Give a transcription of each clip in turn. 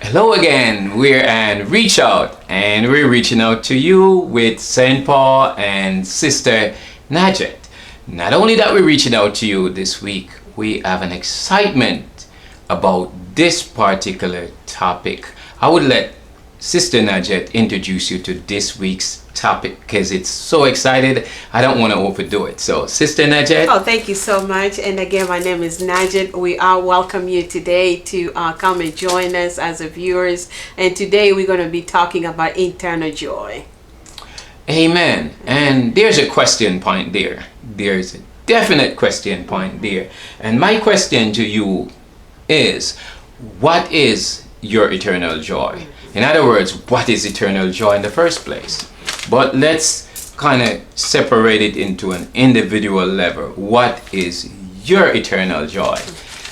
Hello again, we're at Reach Out, and we're reaching out to you with St. Paul and Sister Najet. Not only that we're reaching out to you this week, we have an excitement about this particular topic. I would let Sister Najet introduce you to this week's topic because it's so excited. I don't want to overdo it. So, Sister Najet. Oh, thank you so much. And again, my name is Najet. We are welcome you today to come and join us as a viewers. And today we're going to be talking about eternal joy. Amen. And there's a question point there. There's a definite question point there. And my question to you is, what is your eternal joy? In other words, what is eternal joy in the first place? But let's kind of separate it into an individual level. What is your eternal joy?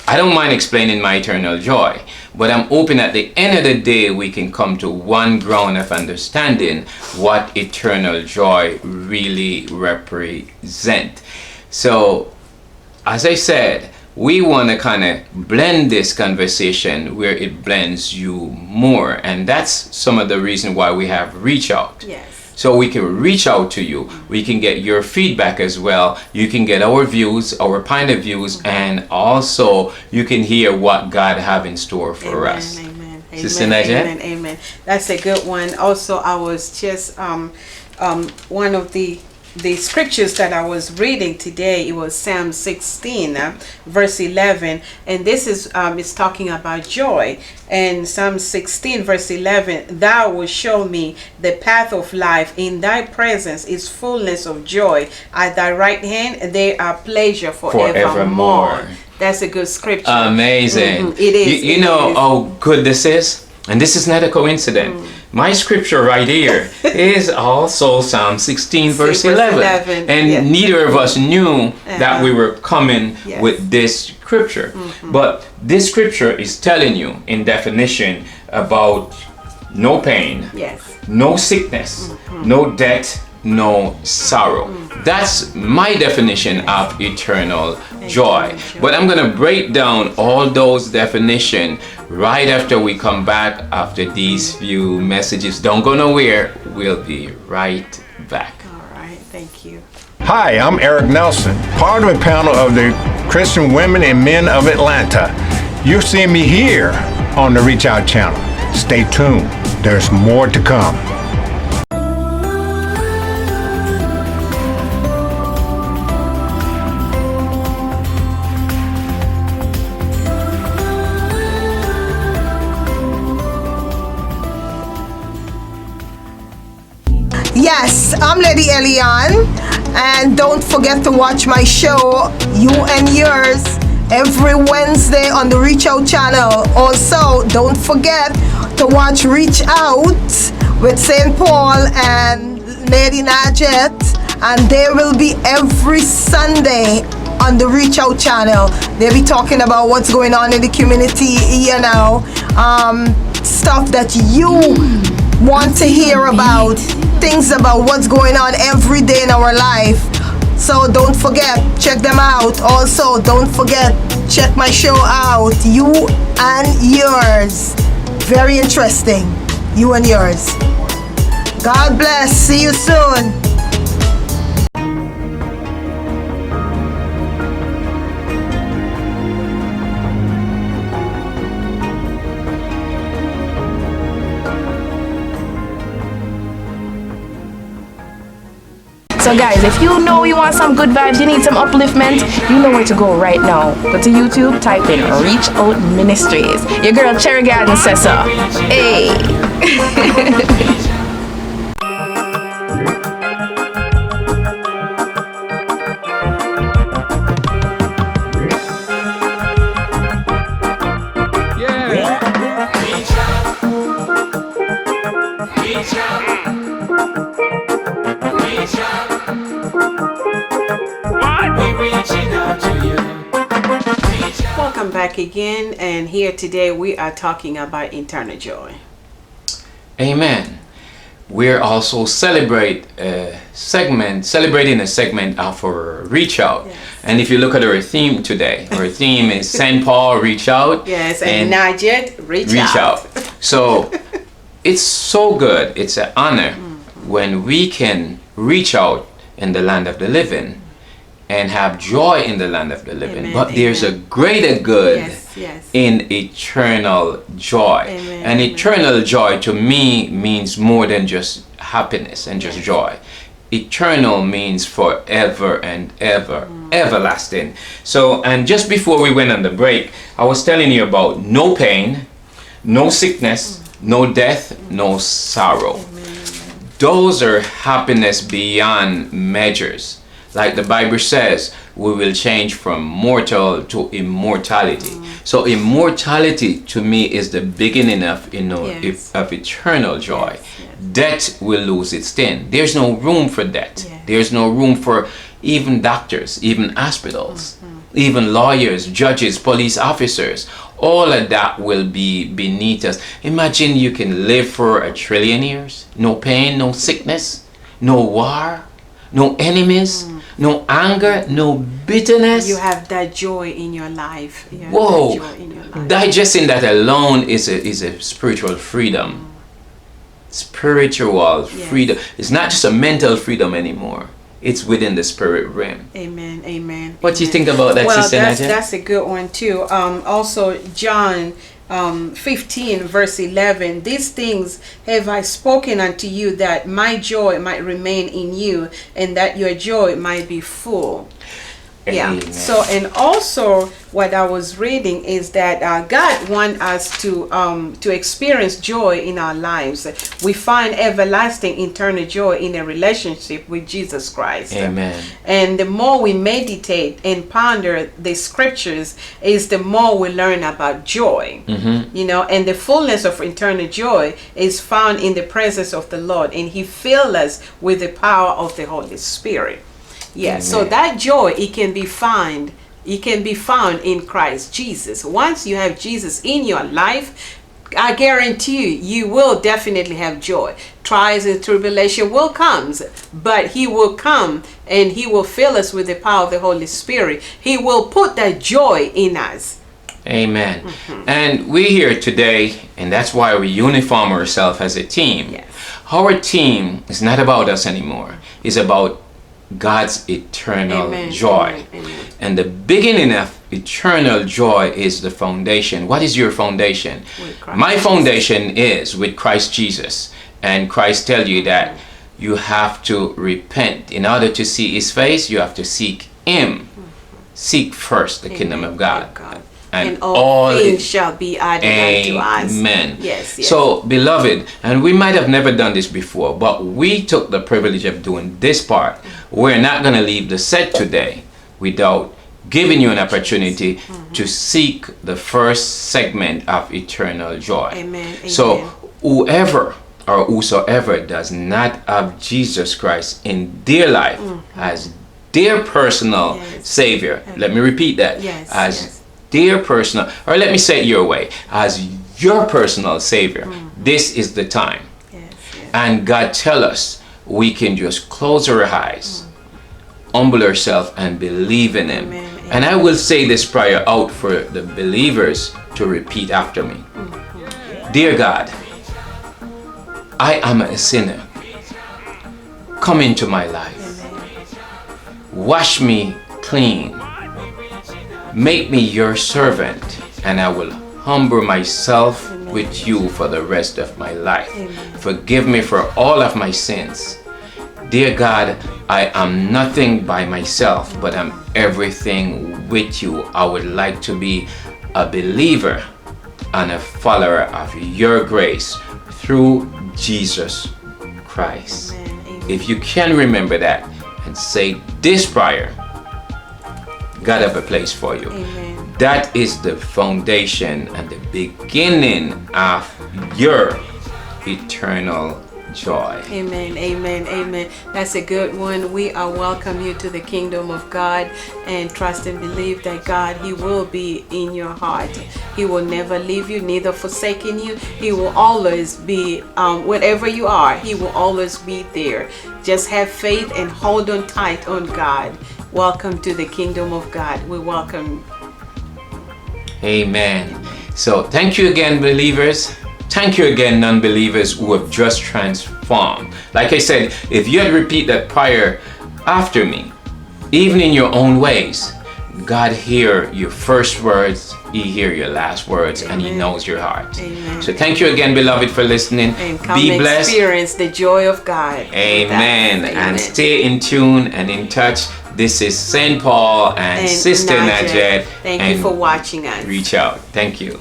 I don't mind explaining my eternal joy, but I'm hoping at the end of the day we can come to one ground of understanding what eternal joy really represents. So, as I said, we want to kind of blend this conversation where it blends you more, and that's some of the reason why we have Reach Out. Yes. So we can reach out to you. We can get your feedback as well. You can get our views, our point of views, and also you can hear what God have in store for us. Amen. Sister Najet? Amen. Amen. That's a good one. Also, I was just one of the scriptures that I was reading today, it was Psalm 16 verse 11, and this is it's talking about joy. And Psalm 16 verse 11, thou wilt show me the path of life, in thy presence is fullness of joy, at thy right hand there are pleasure forevermore. That's a good scripture. Amazing. It is. You know how good this is? And this is not a coincidence. My scripture right here is also Psalm 16 verse 11. And yes. neither of us knew that we were coming with this scripture. But this scripture is telling you in definition about no pain, no sickness, no death, no sorrow. That's my definition of eternal joy. But I'm going to break down all those definitions right after we come back after these few messages. Don't go nowhere. We'll be right back. All right. Thank you. Hi, I'm Eric Nelson, part of a panel of the Christian Women and Men of Atlanta. You're seeing me here on the Reach Out channel. Stay tuned. There's more to come. Yes, I'm Lady Eliane, and don't forget to watch my show, You and Yours, every Wednesday on the Reach Out channel. Also, don't forget to watch Reach Out with St. Paul and Lady Najet, and they will be every Sunday on the Reach Out channel. They'll be talking about what's going on in the community, you know, stuff that you want to hear about, things about what's going on every day in our life. So don't forget, check them out. Also, don't forget, check my show out, You and Yours. Very interesting. You and Yours. God bless. See you soon. So guys, if you know you want some good vibes, you need some upliftment, you know where to go right now. Go to YouTube, type in Reach Out Ministries. Your girl Cherry Garden says so. Hey! welcome back again. And here today we are talking about eternal joy. Amen. We're also celebrating a segment of our Reach Out. Yes. And if you look at our theme today, our theme is St. Paul Reach Out. Yes, and Najed, reach out. So it's so good. It's an honor when we can reach out in the land of the living and have joy in the land of the living. Amen, But there's a amen. greater good Yes. in eternal joy. Amen, And amen. eternal joy to me means more than just happiness and just joy. Eternal means forever and ever, everlasting. So, and just before we went on the break, I was telling you about no pain, no sickness, no death, no sorrow. Those are happiness beyond measures. Like the Bible says, we will change from mortal to immortality. So immortality to me is the beginning of Yes. of eternal joy. Yes, yes. Death will lose its sting. There's no room for death. Yes. There's no room for even doctors, even hospitals, even lawyers, judges, police officers. All of that will be beneath us. Imagine you can live for 1 trillion years. No pain, no sickness, no war, no enemies, no anger, no bitterness. You have that joy in your life. You have Whoa, that joy in your life. digesting that alone is a spiritual freedom. Spiritual freedom. It's not just a mental freedom anymore. It's within the spirit realm. Amen. Amen. What do you amen. think about that, Well, Sister Nadia? that's a good one too. Also, John 15 verse 11, these things have I spoken unto you, that my joy might remain in you, and that your joy might be full. Yeah. Amen. So, and also what I was reading is that God wants us to experience joy in our lives. We find everlasting eternal joy in a relationship with Jesus Christ. Amen. And the more we meditate and ponder the scriptures, is the more we learn about joy. You know, and the fullness of eternal joy is found in the presence of the Lord, and He fills us with the power of the Holy Spirit. Yeah, so Amen. that joy, it can be found in Christ Jesus. Once you have Jesus in your life, I guarantee you will definitely have joy. Trials and tribulation will come, but He will come and He will fill us with the power of the Holy Spirit. He will put that joy in us. Amen. And we're here today, and that's why we uniform ourselves as a team. Yes. Our team is not about us anymore. It's about God's eternal Amen. joy. Amen. Amen. And the beginning of eternal joy is the foundation. What is your foundation? With Christ My Jesus. foundation is with Christ Jesus. And Christ tell you that you have to repent. In order to see His face, you have to seek Him. Seek first the kingdom of God. And all things shall be added unto us. Amen. Yes, yes. So, beloved, and we might have never done this before, but we took the privilege of doing this part. We're not going to leave the set today without giving you an opportunity to seek the first segment of eternal joy. Amen. So, Amen. whoever or whosoever does not have Jesus Christ in their life as their personal Yes. Savior, let me repeat that, Yes, as yes. their personal, or let me say it your way, as your personal Savior, this is the time. Yes, yes. And God tell us we can just close our eyes, humble ourselves, and believe in Him. Amen, amen. And I will say this prayer out for the believers to repeat after me. Dear God, I am a sinner. Come into my life. Wash me clean. Make me your servant, and I will humble myself with you for the rest of my life. Forgive me for all of my sins. Dear God, I am nothing by myself, but I'm everything with you. I would like to be a believer and a follower of your grace through Jesus Christ. Amen, amen. If you can remember that and say this prayer, God have a place for you. Amen. That is the foundation and the beginning of your eternal joy. Amen, amen, amen. That's a good one. We are welcome you to the kingdom of God, and trust and believe that God, He will be in your heart. He will never leave you, neither forsaking you. He will always be, wherever you are, He will always be there. Just have faith and hold on tight on God. Welcome to the kingdom of God. We welcome. Amen. So thank you again, believers. Thank you again, non-believers who have just transformed. Like I said, if you had repeat that prayer after me, even in your own ways, God hear your first words, He hear your last words, and He knows your heart. Amen. So thank you again, beloved, for listening. And come Be blessed. experience the joy of God. Amen. Amen. And stay in tune and in touch. This is St. Paul and Sister Najet. Thank you for watching us. Reach out. Thank you.